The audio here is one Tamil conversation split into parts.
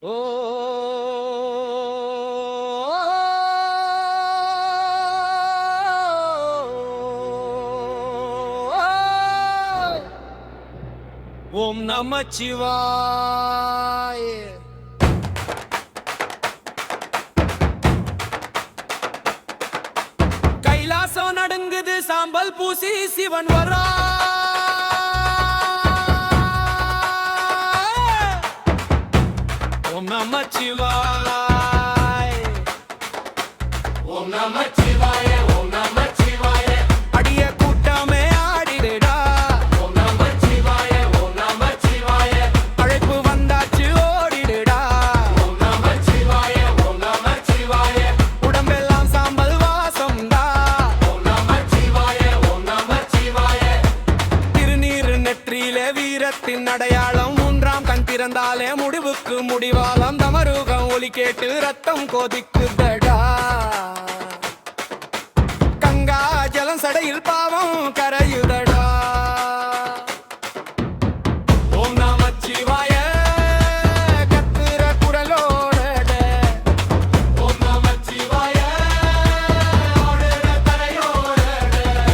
ஓ ஓம் நமச்சிவாய. கைலாசம் நடுங்குது சாம்பல் பூசி சிவன் வரா. ஓம் நமச்சிவாய. ஓம் நமச்சிவாய. ஓம் நமச்சிவாய. அடிய கூட்டமே ஆடிடுடா. ஓம் நமச்சிவாய. ஓம் நமச்சிவாய. அழைப்பு வந்தாச்சு ஓடிடுடா. ஓம் நமச்சிவாய. ஓம் நமச்சிவாய. உடம்பெல்லாம் சாம்பல் வாசம்டா. ஓம் நமச்சிவாய. ஓம் நமச்சிவாய. திருநீர் நெற்றியிலே வீரத்தின் அடையாளம். மூன்றாம் கண் திறந்தாலே முடிவுக்கு முடிவாளம். தமருகம் ஒலி கேட்டு ரத்தம் கொதிக்குதடா. கங்கா ஜலம் சடையில் பாவம் கரையுதடா. ஓம் நமச்சிவாய கத்துற குரலோட. ஓம் நமச்சிவாய ஆடுற தரையோட.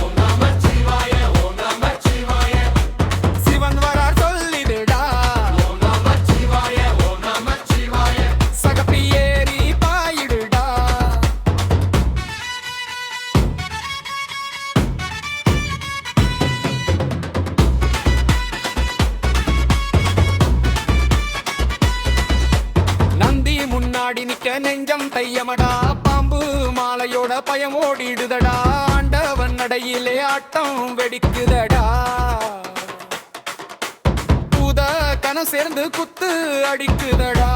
ஓம் நமச்சிவாய. ஓம் நமச்சிவாய. சிவன் வரார் சொல்லிடுடா. ஓம் நமச்சிவாய. ஓம் நமச்சிவாய. சகப்பி ஏறி பாயிடுடா. நந்தி முன்னாடி நிக்க நெஞ்சம் தையமடா. பாம்பு மாலையோட பயம் ஓடிடுதடா. ஆண்டவன் நடையிலே ஆட்டம் வெடிக்குதடா. பூத கனம் சேர்ந்து குத்து அடிக்குதடா.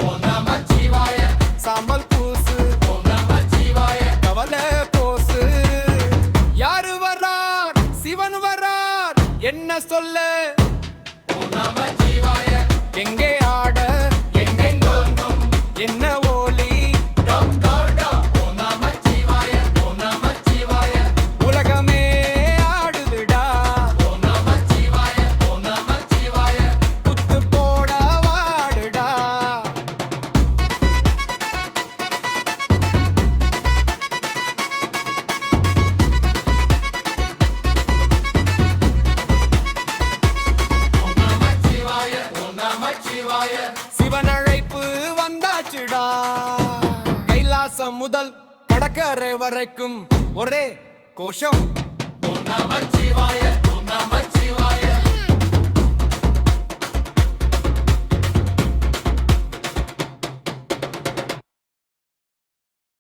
ஓம் நமச்சிவாய. சாம்பல் பூசு. ஓம் நமச்சிவாய. கவலை போசு. யாரு வரார்? சிவன் வரார். என்ன சொல்ல? ஓம் நமச்சிவாய. எங்கே ஆட எங்கெங்கோங்கும் என்ன ஓலி? டம் டம் டம். ஓம் நமச்சிவாய. ஓம் நமச்சிவாய. உலகமே ஆடுதுடா. ஓம் நமச்சிவாய. ஓம் நமச்சிவாய. குத்து போட வாடுடா. சிவன் அழைப்பு வந்தாச்சுடா. கைலாசம் முதல் கடற்கரை வரைக்கும் ஒரே கோஷம். ஓம் நமச்சிவாய. ஓம் நமச்சிவாய.